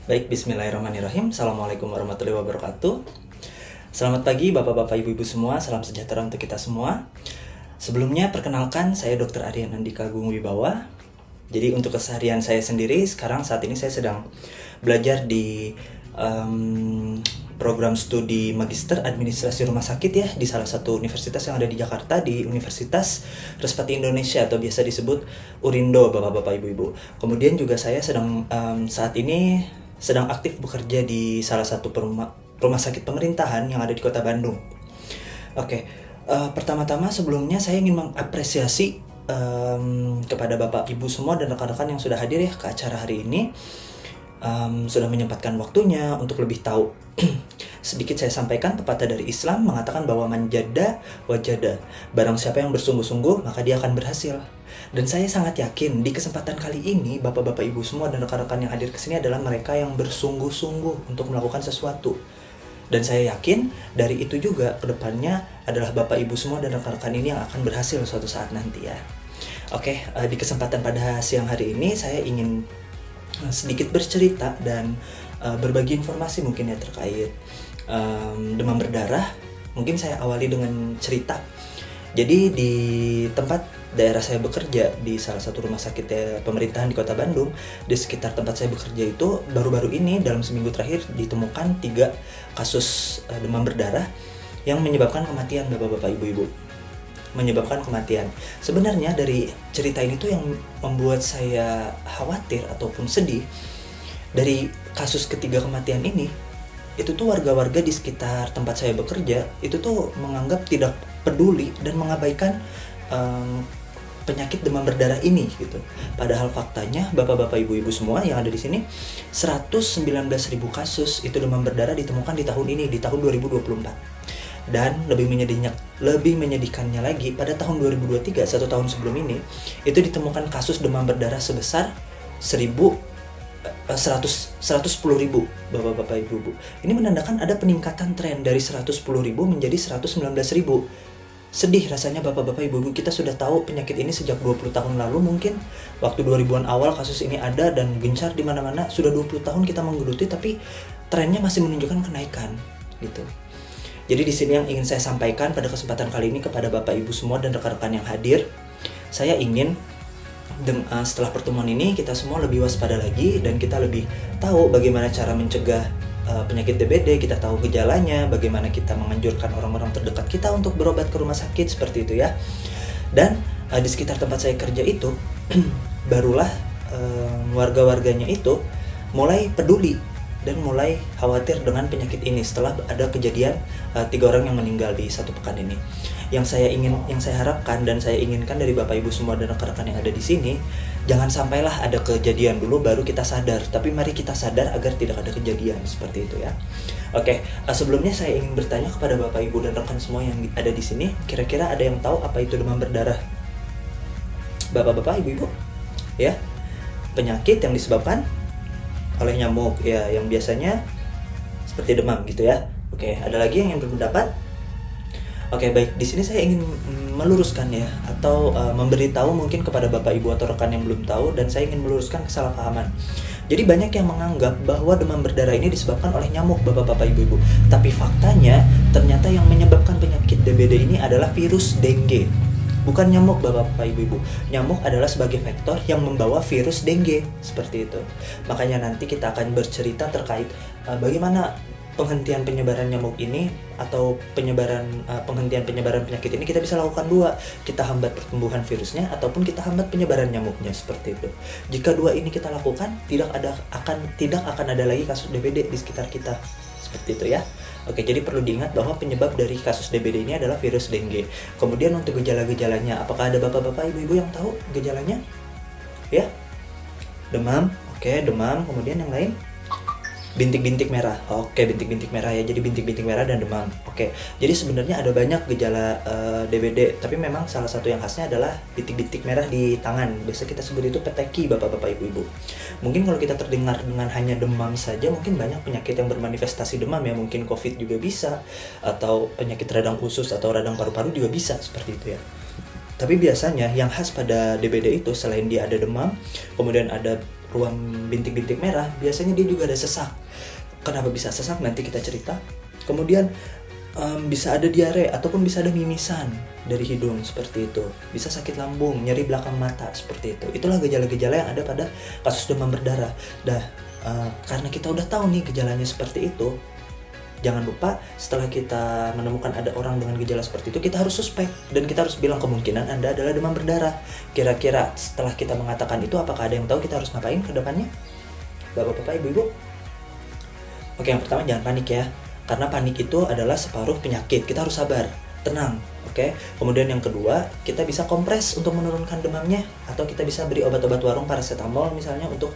Baik, bismillahirrahmanirrahim. Assalamualaikum warahmatullahi wabarakatuh. Selamat pagi Bapak-Bapak, Ibu-Ibu semua. Salam sejahtera untuk kita semua. Sebelumnya, perkenalkan saya Dr. Aryan Andika Agung Wibawa. Jadi untuk keseharian saya sendiri, saat ini saya sedang belajar di program studi Magister Administrasi Rumah Sakit ya, di salah satu universitas yang ada di Jakarta, di Universitas Respati Indonesia atau biasa disebut Urindo, Bapak-Bapak, Ibu-Ibu. Kemudian juga saya saat ini sedang aktif bekerja di salah satu rumah sakit pemerintahan yang ada di Kota Bandung. Pertama-tama sebelumnya saya ingin mengapresiasi kepada Bapak Ibu semua dan rekan-rekan yang sudah hadir ya ke acara hari ini. Sudah menyempatkan waktunya untuk lebih tahu. Sedikit saya sampaikan, pepatah dari Islam mengatakan bahwa manjada wajada, barang siapa yang bersungguh-sungguh maka dia akan berhasil. Dan saya sangat yakin di kesempatan kali ini Bapak-Bapak Ibu semua dan rekan-rekan yang hadir ke sini adalah mereka yang bersungguh-sungguh untuk melakukan sesuatu. Dan saya yakin dari itu juga kedepannya adalah Bapak Ibu semua dan rekan-rekan ini yang akan berhasil suatu saat nanti ya. Di kesempatan pada siang hari ini saya ingin sedikit bercerita dan berbagi informasi mungkin ya terkait demam berdarah. Mungkin saya awali dengan cerita. Jadi di tempat daerah saya bekerja, di salah satu rumah sakit pemerintahan di Kota Bandung, di sekitar tempat saya bekerja itu baru-baru ini dalam seminggu terakhir ditemukan 3 kasus demam berdarah yang menyebabkan kematian Bapak-Bapak, Ibu-Ibu. Menyebabkan kematian. Sebenarnya dari cerita ini tuh yang membuat saya khawatir ataupun sedih. Dari kasus ketiga kematian ini, itu tuh warga-warga di sekitar tempat saya bekerja itu tuh menganggap tidak peduli dan mengabaikan penyakit demam berdarah ini gitu. Padahal faktanya Bapak-bapak, Ibu-ibu semua yang ada di sini, 119.000 kasus itu demam berdarah ditemukan di tahun ini, di tahun 2024. Dan lebih menyedihkannya lagi, pada tahun 2023, 1 tahun sebelum ini, itu ditemukan kasus demam berdarah sebesar 110.000 Bapak-bapak, Ibu-ibu. Ini menandakan ada peningkatan tren dari 110.000 menjadi 119.000. Sedih rasanya Bapak-bapak, Ibu-ibu. Kita sudah tahu penyakit ini sejak 20 tahun lalu mungkin. Waktu 2000-an awal kasus ini ada dan gencar di mana-mana. Sudah 20 tahun kita menggeluti tapi trennya masih menunjukkan kenaikan gitu. Jadi di sini yang ingin saya sampaikan pada kesempatan kali ini kepada Bapak Ibu semua dan rekan-rekan yang hadir, saya ingin setelah pertemuan ini kita semua lebih waspada lagi dan kita lebih tahu bagaimana cara mencegah penyakit DBD, kita tahu gejalanya, bagaimana kita menganjurkan orang-orang terdekat kita untuk berobat ke rumah sakit seperti itu ya. Dan di sekitar tempat saya kerja itu barulah warga-warganya itu mulai peduli dan mulai khawatir dengan penyakit ini setelah ada kejadian 3 orang yang meninggal di 1 pekan ini. Yang saya harapkan dan saya inginkan dari Bapak Ibu semua dan rekan-rekan yang ada di sini, jangan sampailah ada kejadian dulu baru kita sadar, tapi mari kita sadar agar tidak ada kejadian seperti itu ya. Sebelumnya saya ingin bertanya kepada Bapak Ibu dan rekan semua yang ada di sini, kira-kira ada yang tahu apa itu demam berdarah? Bapak-bapak, Ibu-ibu, ya, penyakit yang disebabkan oleh nyamuk ya, yang biasanya seperti demam gitu ya. Ada lagi yang ingin berpendapat? Baik, di sini saya ingin meluruskan ya, atau memberitahu mungkin kepada Bapak Ibu atau rekan yang belum tahu, dan saya ingin meluruskan kesalahpahaman. Jadi banyak yang menganggap bahwa demam berdarah ini disebabkan oleh nyamuk Bapak-bapak, Ibu-ibu. Tapi faktanya ternyata yang menyebabkan penyakit DBD ini adalah virus dengue. Bukan nyamuk Bapak-bapak, Ibu-ibu. Nyamuk adalah sebagai vektor yang membawa virus dengue, seperti itu. Makanya nanti kita akan bercerita terkait bagaimana penghentian penyebaran nyamuk ini atau penghentian penyebaran penyakit ini kita bisa lakukan 2. Kita hambat pertumbuhan virusnya ataupun kita hambat penyebaran nyamuknya, seperti itu. Jika 2 ini kita lakukan, tidak akan ada lagi kasus DBD di sekitar kita. Seperti itu ya. Jadi perlu diingat bahwa penyebab dari kasus DBD ini adalah virus dengue. Kemudian untuk gejala-gejalanya, apakah ada Bapak-bapak, Ibu-ibu yang tahu gejalanya? Ya. Demam. Demam. Kemudian yang lain? Bintik-bintik merah. Bintik-bintik merah ya. Jadi bintik-bintik merah dan demam. Jadi sebenarnya ada banyak gejala DBD, tapi memang salah satu yang khasnya adalah bintik-bintik merah di tangan. Biasa kita sebut itu peteki Bapak-bapak, Ibu-ibu. Mungkin kalau kita terdengar dengan hanya demam saja, mungkin banyak penyakit yang bermanifestasi demam ya. Mungkin COVID juga bisa, atau penyakit radang usus atau radang paru-paru juga bisa, seperti itu ya. Tapi biasanya yang khas pada DBD itu selain dia ada demam, kemudian ada ruam bintik-bintik merah, biasanya dia juga ada sesak. Kenapa bisa sesak? Nanti kita cerita. Kemudian bisa ada diare ataupun bisa ada mimisan dari hidung seperti itu. Bisa sakit lambung, nyeri belakang mata seperti itu. Itulah gejala-gejala yang ada pada kasus demam berdarah. Karena kita udah tahu nih gejalanya seperti itu, jangan lupa setelah kita menemukan ada orang dengan gejala seperti itu, kita harus suspek dan kita harus bilang kemungkinan Anda adalah demam berdarah. Kira-kira setelah kita mengatakan itu, apakah ada yang tahu kita harus ngapain ke depannya? Bapak-bapak, ibu-ibu? Oke, yang pertama jangan panik ya. Karena panik itu adalah separuh penyakit. Kita harus sabar, tenang, oke? Kemudian yang kedua, kita bisa kompres untuk menurunkan demamnya, atau kita bisa beri obat-obat warung paracetamol misalnya untuk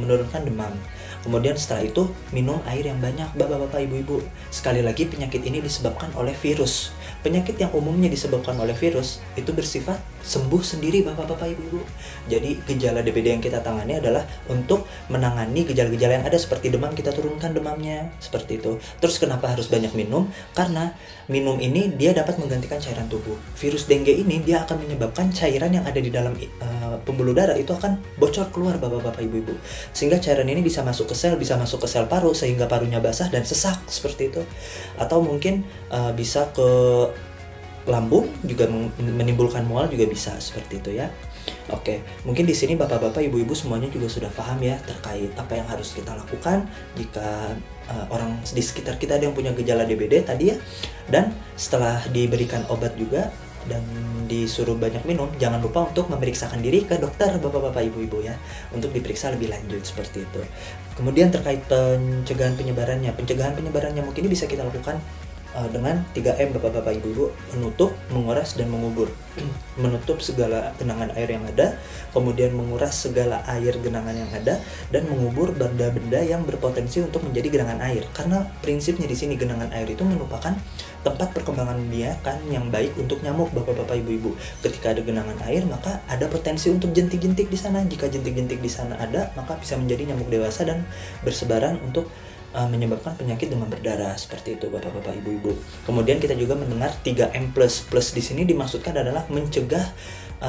menurunkan demam. Kemudian setelah itu minum air yang banyak, bapak-bapak, ibu-ibu. Sekali lagi, penyakit ini disebabkan oleh virus. Penyakit yang umumnya disebabkan oleh virus itu bersifat sembuh sendiri, bapak-bapak, ibu-ibu. Jadi gejala DBD yang kita tangani adalah untuk menangani gejala-gejala yang ada seperti demam, kita turunkan demamnya seperti itu. Terus kenapa harus banyak minum? Karena minum ini dia dapat menggantikan cairan tubuh. Virus dengue ini dia akan menyebabkan cairan yang ada di dalam pembuluh darah itu akan bocor keluar, bapak-bapak, ibu-ibu. Sehingga cairan ini bisa masuk ke sel, bisa masuk ke sel paru sehingga parunya basah dan sesak seperti itu. Atau mungkin bisa ke lambung juga, menimbulkan mual juga bisa seperti itu ya. Oke, mungkin di sini bapak-bapak, ibu-ibu semuanya juga sudah paham ya terkait apa yang harus kita lakukan jika orang di sekitar kita ada yang punya gejala DBD tadi ya. Dan setelah diberikan obat juga dan disuruh banyak minum, jangan lupa untuk memeriksakan diri ke dokter, bapak-bapak, ibu-ibu ya, untuk diperiksa lebih lanjut seperti itu. Kemudian terkait pencegahan penyebarannya mungkin ini bisa kita lakukan dengan 3M, bapak-bapak, ibu-ibu: menutup, menguras, dan mengubur. Menutup segala genangan air yang ada, kemudian menguras segala air genangan yang ada, dan mengubur benda-benda yang berpotensi untuk menjadi genangan air. Karena prinsipnya di sini genangan air itu merupakan tempat perkembangan biakan yang baik untuk nyamuk, bapak-bapak, ibu-ibu. Ketika ada genangan air, maka ada potensi untuk jentik-jentik di sana. Jika jentik-jentik di sana ada, maka bisa menjadi nyamuk dewasa dan bersebaran untuk menyebabkan penyakit demam berdarah seperti itu, bapak-bapak, ibu-ibu. Kemudian kita juga mendengar 3M+. Plus di sini dimaksudkan adalah mencegah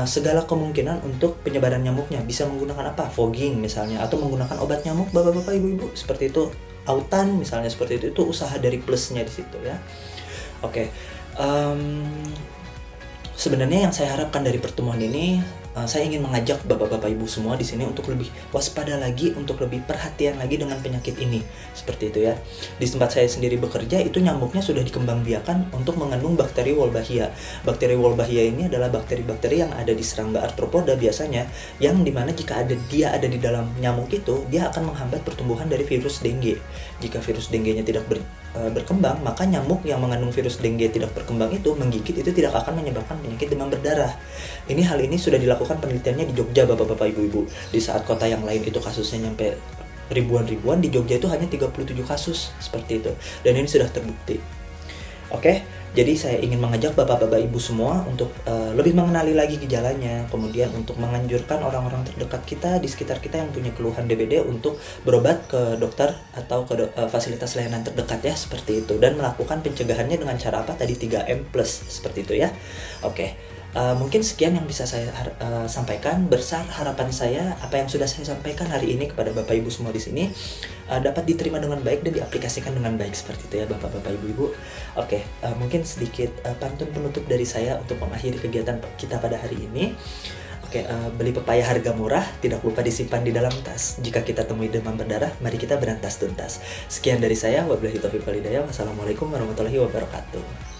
segala kemungkinan untuk penyebaran nyamuknya. Bisa menggunakan apa? Fogging misalnya, atau menggunakan obat nyamuk, bapak-bapak, ibu-ibu. Seperti itu. Autan misalnya seperti itu usaha dari plusnya di situ ya. Oke. Sebenarnya yang saya harapkan dari pertemuan ini, saya ingin mengajak bapak-bapak, ibu semua di sini untuk lebih waspada lagi, untuk lebih perhatian lagi dengan penyakit ini. Seperti itu ya. Di tempat saya sendiri bekerja, itu nyamuknya sudah dikembangbiakan untuk mengandung bakteri Wolbachia. Bakteri Wolbachia ini adalah bakteri-bakteri yang ada di serangga arthropoda biasanya, yang dimana jika dia ada di dalam nyamuk itu, dia akan menghambat pertumbuhan dari virus dengue. Jika virus dengue-nya tidak berkembang, maka nyamuk yang mengandung virus dengue tidak berkembang itu menggigit, itu tidak akan menyebabkan penyakit demam berdarah. Hal ini sudah dilakukan penelitiannya di Jogja, bapak-bapak, ibu-ibu. Di saat kota yang lain itu kasusnya nyampe ribuan-ribuan, di Jogja itu hanya 37 kasus seperti itu. Dan ini sudah terbukti. Oke, jadi saya ingin mengajak bapak-bapak, ibu semua untuk lebih mengenali lagi gejalanya, kemudian untuk menganjurkan orang-orang terdekat kita di sekitar kita yang punya keluhan DBD untuk berobat ke dokter atau ke fasilitas layanan terdekat ya, seperti itu. Dan melakukan pencegahannya dengan cara apa? Tadi 3M+, seperti itu ya. Oke. Mungkin sekian yang bisa saya sampaikan. Besar harapan saya apa yang sudah saya sampaikan hari ini kepada bapak ibu semua di sini dapat diterima dengan baik dan diaplikasikan dengan baik seperti itu ya, bapak-bapak, ibu-ibu. Oke, mungkin sedikit pantun penutup dari saya untuk mengakhiri kegiatan kita pada hari ini. Oke, beli pepaya harga murah, tidak lupa disimpan di dalam tas. Jika kita temui demam berdarah, mari kita berantas tuntas. Sekian dari saya, wabillahi taufiq wal hidayah. Wassalamualaikum warahmatullahi wabarakatuh.